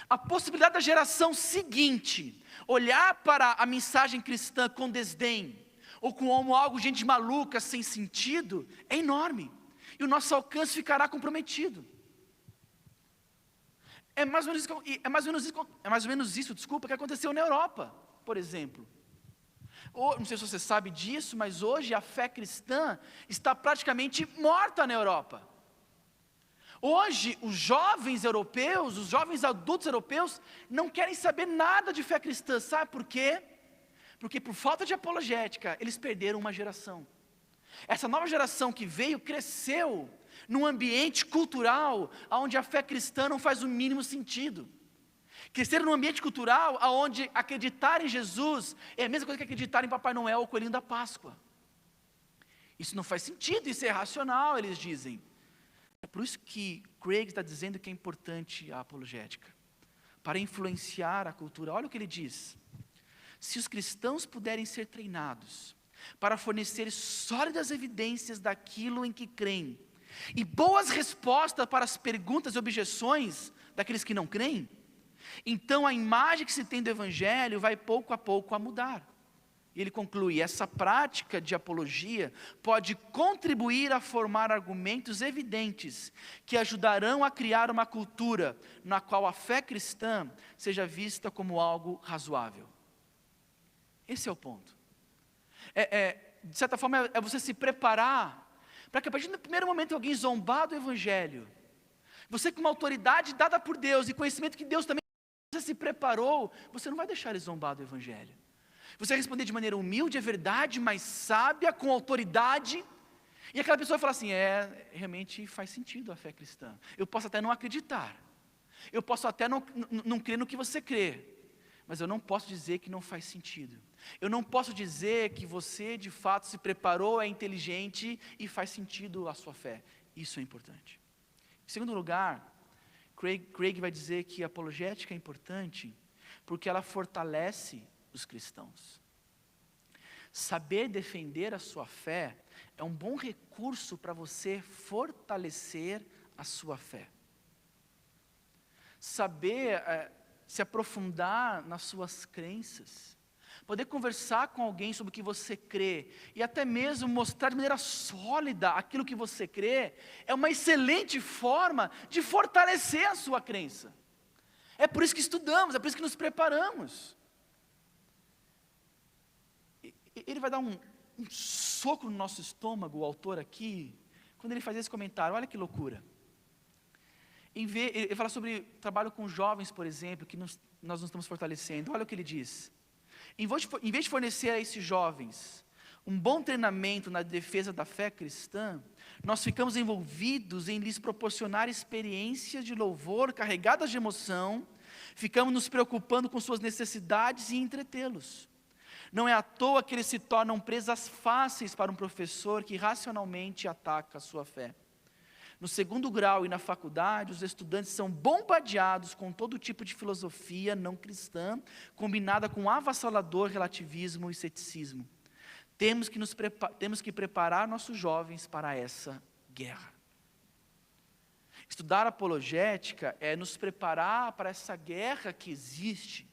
a possibilidade da geração seguinte olhar para a mensagem cristã com desdém, ou como algo, gente maluca, sem sentido, é enorme. E o nosso alcance ficará comprometido. É mais ou menos isso, que aconteceu na Europa, por exemplo. Não sei se você sabe disso, mas hoje a fé cristã está praticamente morta na Europa. Hoje, os jovens europeus, os jovens adultos europeus, não querem saber nada de fé cristã. Sabe por quê? Porque por falta de apologética, eles perderam uma geração. Essa nova geração que veio, cresceu num ambiente cultural, onde a fé cristã não faz o mínimo sentido. Cresceram num ambiente cultural, onde acreditar em Jesus é a mesma coisa que acreditar em Papai Noel ou Coelhinho da Páscoa. Isso não faz sentido, isso é irracional, eles dizem. É por isso que Craig está dizendo que é importante a apologética, para influenciar a cultura. Olha o que ele diz: se os cristãos puderem ser treinados para fornecer sólidas evidências daquilo em que creem, e boas respostas para as perguntas e objeções daqueles que não creem, então a imagem que se tem do Evangelho vai pouco a pouco a mudar. E ele conclui: essa prática de apologia pode contribuir a formar argumentos evidentes que ajudarão a criar uma cultura na qual a fé cristã seja vista como algo razoável. Esse é o ponto. De certa forma, é você se preparar para que a partir do primeiro momento que alguém zombar do Evangelho, você com uma autoridade dada por Deus e conhecimento que Deus também você se preparou, você não vai deixar ele zombar do Evangelho. Você vai responder de maneira humilde, é verdade, mas sábia, com autoridade. E aquela pessoa fala assim: realmente faz sentido a fé cristã. Eu posso até não acreditar. Eu posso até não crer no que você crê. Mas eu não posso dizer que não faz sentido. Eu não posso dizer que você de fato se preparou, é inteligente e faz sentido a sua fé. Isso é importante. Em segundo lugar, Craig vai dizer que a apologética é importante porque ela fortalece os cristãos. Saber defender a sua fé é um bom recurso para você fortalecer a sua fé. Saber se aprofundar nas suas crenças, poder conversar com alguém sobre o que você crê, e até mesmo mostrar de maneira sólida aquilo que você crê, é uma excelente forma de fortalecer a sua crença. É por isso que estudamos, é por isso que nos preparamos. Ele vai dar um soco no nosso estômago, o autor aqui, quando ele faz esse comentário. Olha que loucura. Ele fala sobre trabalho com jovens, por exemplo, que nós não estamos fortalecendo. Olha o que ele diz: em vez de fornecer a esses jovens um bom treinamento na defesa da fé cristã, nós ficamos envolvidos em lhes proporcionar experiências de louvor carregadas de emoção, ficamos nos preocupando com suas necessidades e entretê-los. Não é à toa que eles se tornam presas fáceis para um professor que racionalmente ataca a sua fé. No segundo grau e na faculdade, os estudantes são bombardeados com todo tipo de filosofia não cristã, combinada com avassalador relativismo e ceticismo. Temos que preparar nossos jovens para essa guerra. Estudar apologética é nos preparar para essa guerra que existe,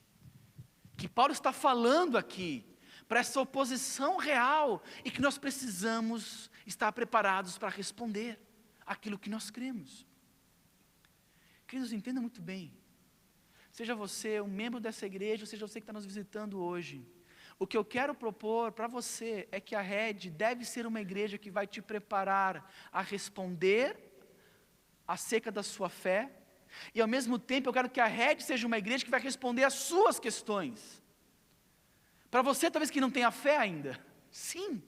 que Paulo está falando aqui, para essa oposição real, e que nós precisamos estar preparados para responder aquilo que nós cremos. Queridos, entenda muito bem, seja você um membro dessa igreja, ou seja você que está nos visitando hoje, o que eu quero propor para você é que a Red deve ser uma igreja que vai te preparar a responder acerca da sua fé, e ao mesmo tempo eu quero que a Red seja uma igreja que vai responder às suas questões. Para você talvez que não tenha fé ainda, sim,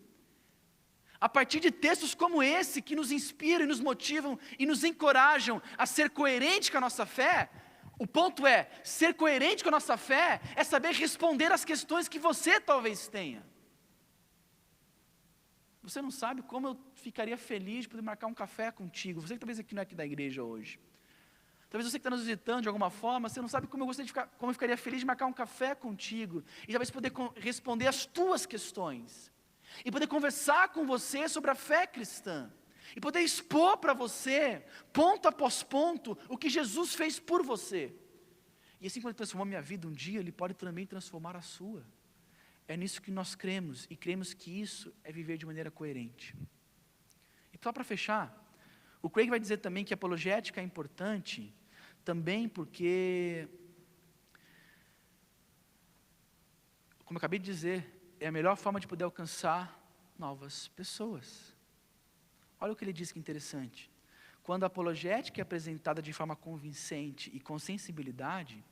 a partir de textos como esse, que nos inspiram e nos motivam e nos encorajam a ser coerente com a nossa fé. O ponto é, ser coerente com a nossa fé é saber responder às questões que você talvez tenha. Você não sabe como eu ficaria feliz de poder marcar um café contigo. Você que talvez aqui não é aqui da igreja hoje. Talvez você que está nos visitando de alguma forma, você não sabe como eu ficaria feliz de marcar um café contigo. E talvez poder responder às tuas questões. E poder conversar com você sobre a fé cristã. E poder expor para você, ponto após ponto, o que Jesus fez por você. E assim como Ele transformou a minha vida um dia, Ele pode também transformar a sua. É nisso que nós cremos, e cremos que isso é viver de maneira coerente. E só para fechar, o Craig vai dizer também que a apologética é importante, também porque, como eu acabei de dizer, é a melhor forma de poder alcançar novas pessoas. Olha o que ele diz que é interessante. Quando a apologética é apresentada de forma convincente e com sensibilidade,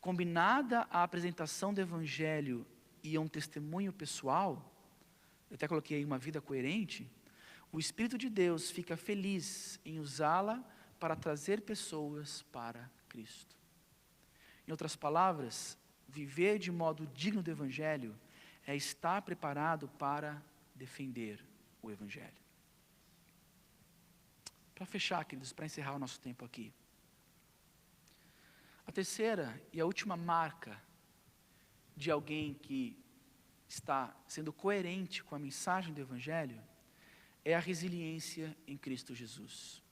combinada à apresentação do Evangelho e a um testemunho pessoal, eu até coloquei aí uma vida coerente, o Espírito de Deus fica feliz em usá-la para trazer pessoas para Cristo. Em outras palavras, viver de modo digno do Evangelho é estar preparado para defender o Evangelho. Para fechar, queridos, para encerrar o nosso tempo aqui. A terceira e a última marca de alguém que está sendo coerente com a mensagem do Evangelho é a resiliência em Cristo Jesus.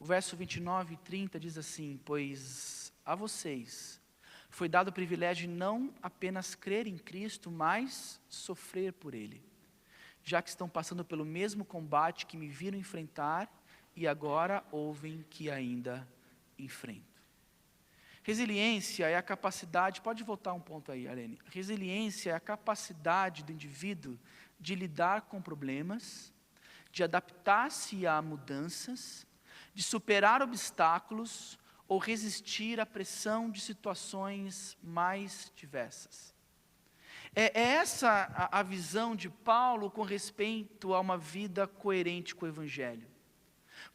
O verso 29 e 30 diz assim: pois a vocês foi dado o privilégio de não apenas crer em Cristo, mas sofrer por Ele, já que estão passando pelo mesmo combate que me viram enfrentar e agora ouvem que ainda enfrento. Resiliência é a capacidade, pode voltar um ponto aí, Arene. Resiliência é a capacidade do indivíduo de lidar com problemas, de adaptar-se a mudanças, de superar obstáculos ou resistir à pressão de situações mais diversas. É essa a visão de Paulo com respeito a uma vida coerente com o Evangelho.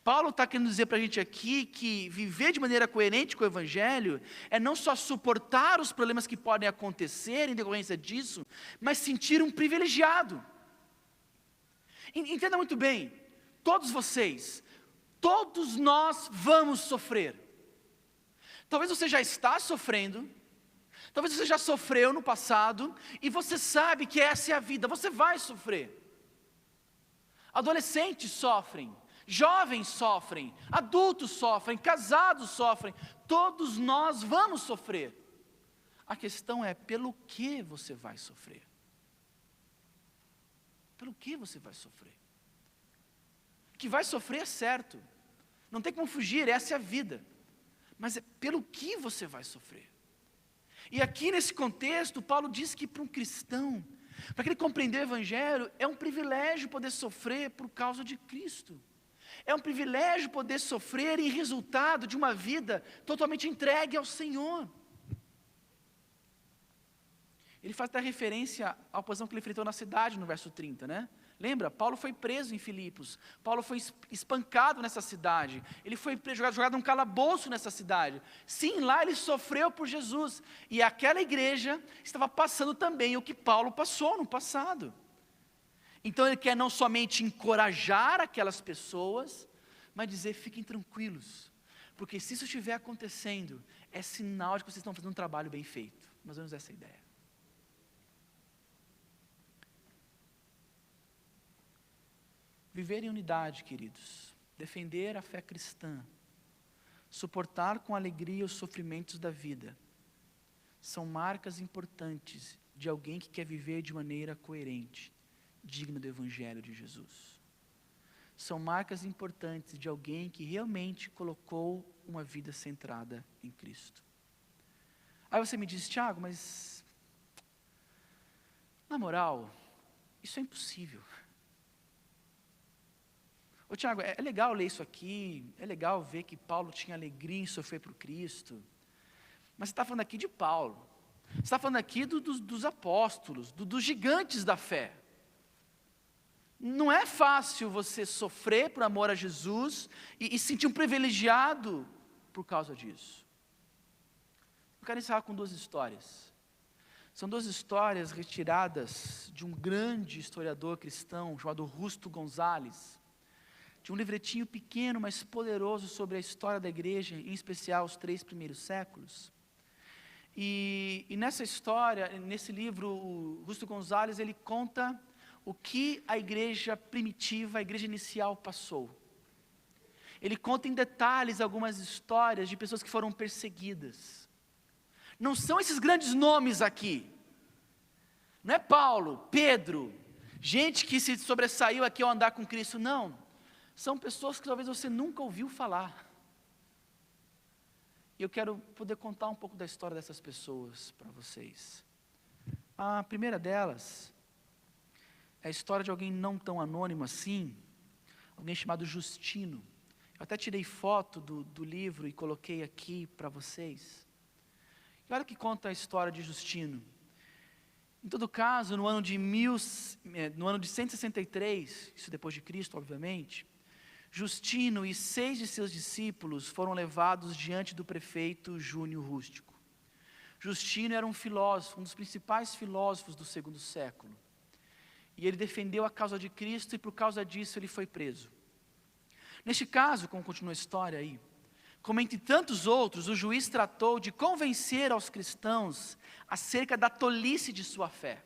Paulo está querendo dizer para a gente aqui que viver de maneira coerente com o Evangelho é não só suportar os problemas que podem acontecer em decorrência disso, mas sentir um privilegiado. Entenda muito bem, todos vocês, todos nós vamos sofrer. Talvez você já está sofrendo, talvez você já sofreu no passado, e você sabe que essa é a vida, você vai sofrer. Adolescentes sofrem, jovens sofrem, adultos sofrem, casados sofrem, todos nós vamos sofrer. A questão é, pelo que você vai sofrer? Pelo que você vai sofrer? Que vai sofrer é certo, não tem como fugir, essa é a vida. Mas é pelo que você vai sofrer. E aqui nesse contexto, Paulo diz que para um cristão, para que ele compreender o Evangelho, é um privilégio poder sofrer por causa de Cristo. É um privilégio poder sofrer em resultado de uma vida totalmente entregue ao Senhor. Ele faz até referência à oposição que ele enfrentou na cidade, no verso 30, né? Lembra? Paulo foi preso em Filipos. Paulo foi espancado nessa cidade. Ele foi jogado num calabouço nessa cidade. Sim, lá ele sofreu por Jesus. E aquela igreja estava passando também o que Paulo passou no passado. Então ele quer não somente encorajar aquelas pessoas, mas dizer, fiquem tranquilos. Porque se isso estiver acontecendo, é sinal de que vocês estão fazendo um trabalho bem feito. Mais ou menos essa é a ideia. Viver em unidade, queridos, defender a fé cristã, suportar com alegria os sofrimentos da vida, são marcas importantes de alguém que quer viver de maneira coerente, digna do Evangelho de Jesus. São marcas importantes de alguém que realmente colocou uma vida centrada em Cristo. Aí você me diz, Tiago, mas, na moral, isso é impossível. Ô Tiago, é legal ler isso aqui, é legal ver que Paulo tinha alegria em sofrer por Cristo, mas você está falando aqui de Paulo, você está falando aqui dos apóstolos, dos gigantes da fé. Não é fácil você sofrer por amor a Jesus e se sentir um privilegiado por causa disso. Eu quero encerrar com 2 histórias. São 2 histórias retiradas de um grande historiador cristão chamado Justo Gonzalez, de um livretinho pequeno, mas poderoso sobre a história da igreja, em especial os 3 primeiros séculos. E nessa história, nesse livro, o Justo Gonzalez, ele conta o que a igreja primitiva, a igreja inicial passou. Ele conta em detalhes algumas histórias de pessoas que foram perseguidas. Não são esses grandes nomes aqui. Não é Paulo, Pedro, gente que se sobressaiu aqui ao andar com Cristo, não. São pessoas que talvez você nunca ouviu falar. E eu quero poder contar um pouco da história dessas pessoas para vocês. A primeira delas é a história de alguém não tão anônimo assim, alguém chamado Justino. Eu até tirei foto do livro e coloquei aqui para vocês. E olha que conta a história de Justino. Em todo caso, no ano de 163, isso depois de Cristo, obviamente, Justino e 6 de seus discípulos foram levados diante do prefeito Júnio Rústico. Justino era um filósofo, um dos principais filósofos do 2º século. E ele defendeu a causa de Cristo e por causa disso ele foi preso. Neste caso, como continua a história aí, como entre tantos outros, o juiz tratou de convencer aos cristãos acerca da tolice de sua fé.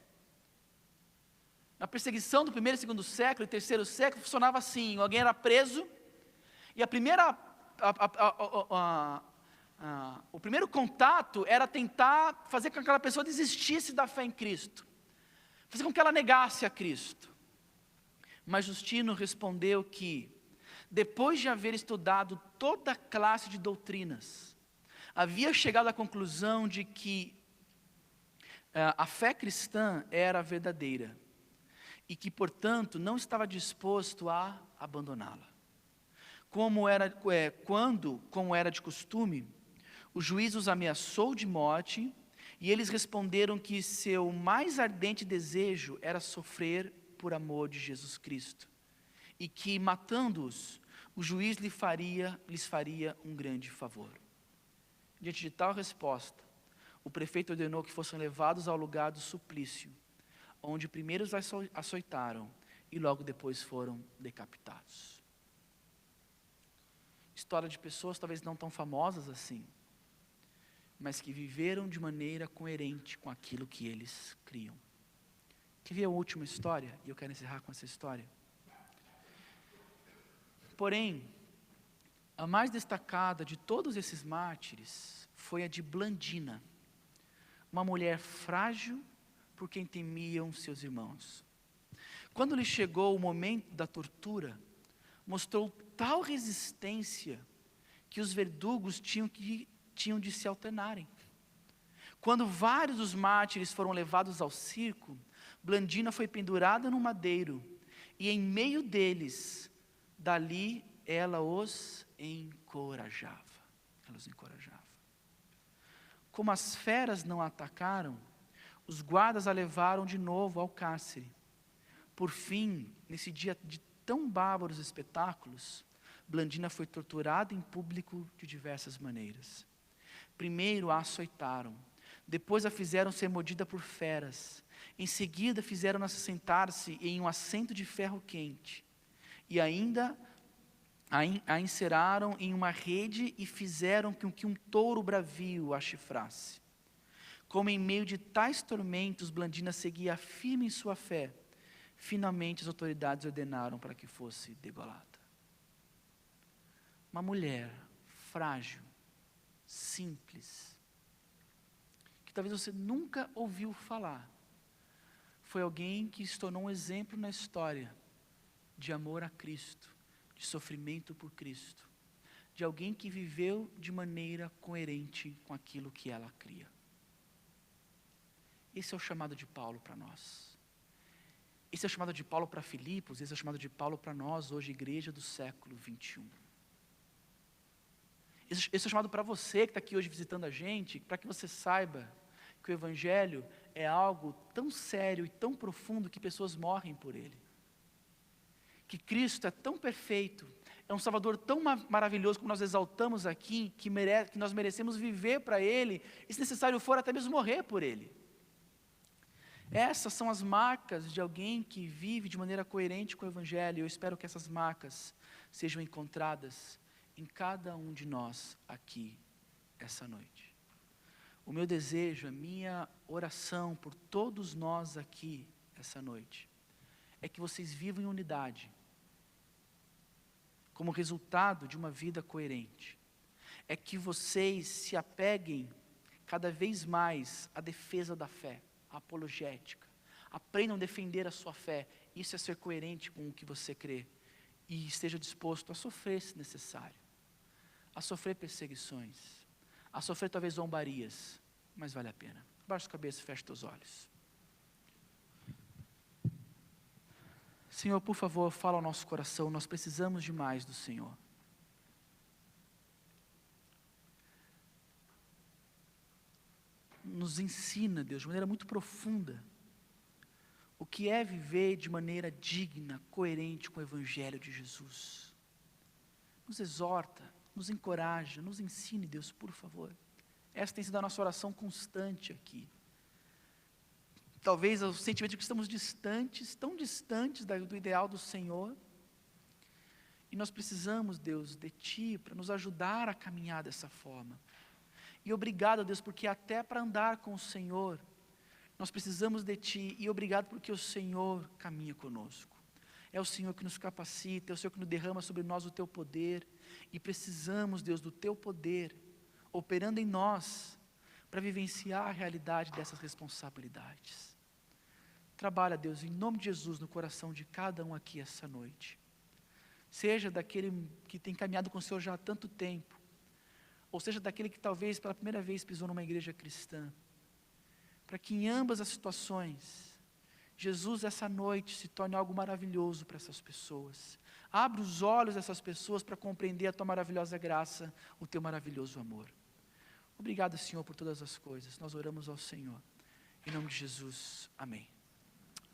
Na perseguição do 1º e 2º século e 3º século funcionava assim, alguém era preso e o primeiro contato era tentar fazer com que aquela pessoa desistisse da fé em Cristo, fazer com que ela negasse a Cristo. Mas Justino respondeu que, depois de haver estudado toda classe de doutrinas, havia chegado à conclusão de que a fé cristã era verdadeira e que, portanto, não estava disposto a abandoná-la. Como era de costume, o juiz os ameaçou de morte e eles responderam que seu mais ardente desejo era sofrer por amor de Jesus Cristo e que, matando-os, o juiz lhes faria um grande favor. Diante de tal resposta, o prefeito ordenou que fossem levados ao lugar do suplício, onde primeiro os açoitaram e logo depois foram decapitados. História de pessoas talvez não tão famosas assim, mas que viveram de maneira coerente com aquilo que eles criam. Quer ver a última história? E eu quero encerrar com essa história. Porém, a mais destacada de todos esses mártires foi a de Blandina, uma mulher frágil por quem temiam seus irmãos. Quando lhe chegou o momento da tortura, mostrou tal resistência que os verdugos tinham de se alternarem. Quando vários dos mártires foram levados ao circo, Blandina foi pendurada no madeiro, e em meio deles, dali ela os encorajava. Como as feras não a atacaram, Os guardas a levaram de novo ao cárcere. Por fim, nesse dia de tão bárbaros espetáculos, Blandina foi torturada em público de diversas maneiras. Primeiro a açoitaram, depois a fizeram ser mordida por feras, em seguida fizeram-na sentar-se em um assento de ferro quente, e ainda a enceraram em uma rede e fizeram com que um touro bravio a chifrasse. Como em meio de tais tormentos, Blandina seguia firme em sua fé, finalmente as autoridades ordenaram para que fosse degolada. Uma mulher frágil, simples, que talvez você nunca ouviu falar, foi alguém que se tornou um exemplo na história de amor a Cristo, de sofrimento por Cristo, de alguém que viveu de maneira coerente com aquilo que ela cria. Esse é o chamado de Paulo para nós. Esse é o chamado de Paulo para Filipos, esse é o chamado de Paulo para nós, hoje, igreja do século 21. Esse é o chamado para você que está aqui hoje visitando a gente, para que você saiba que o Evangelho é algo tão sério e tão profundo que pessoas morrem por ele. Que Cristo é tão perfeito, é um Salvador tão maravilhoso como nós exaltamos aqui, que nós merecemos viver para Ele, e se necessário for, até mesmo morrer por Ele. Essas são as marcas de alguém que vive de maneira coerente com o Evangelho, e eu espero que essas marcas sejam encontradas em cada um de nós aqui, essa noite. O meu desejo, a minha oração por todos nós aqui, essa noite, é que vocês vivam em unidade, como resultado de uma vida coerente. É que vocês se apeguem cada vez mais à defesa da fé, à apologética. Aprendam a defender a sua fé. Isso é ser coerente com o que você crê. E esteja disposto a sofrer se necessário. A sofrer perseguições. A sofrer talvez zombarias. Mas vale a pena. Baixa a cabeça e feche os olhos. Senhor, por favor, fala ao nosso coração, nós precisamos demais do Senhor. Nos ensina, Deus, de maneira muito profunda, o que é viver de maneira digna, coerente com o Evangelho de Jesus. Nos exorta, nos encoraja, nos ensine, Deus, por favor. Essa tem sido a nossa oração constante aqui. Talvez o sentimento de que estamos distantes, tão distantes do ideal do Senhor. E nós precisamos, Deus, de Ti, para nos ajudar a caminhar dessa forma. E obrigado, Deus, porque até para andar com o Senhor, nós precisamos de Ti. E obrigado porque o Senhor caminha conosco. É o Senhor que nos capacita, é o Senhor que nos derrama sobre nós o Teu poder. E precisamos, Deus, do Teu poder, operando em nós, para vivenciar a realidade dessas responsabilidades. Trabalha, Deus, em nome de Jesus, no coração de cada um aqui essa noite. Seja daquele que tem caminhado com o Senhor já há tanto tempo, ou seja daquele que talvez pela primeira vez pisou numa igreja cristã, para que em ambas as situações, Jesus essa noite se torne algo maravilhoso para essas pessoas. Abre os olhos dessas pessoas para compreender a Tua maravilhosa graça, o Teu maravilhoso amor. Obrigado, Senhor, por todas as coisas. Nós oramos ao Senhor. Em nome de Jesus. Amém.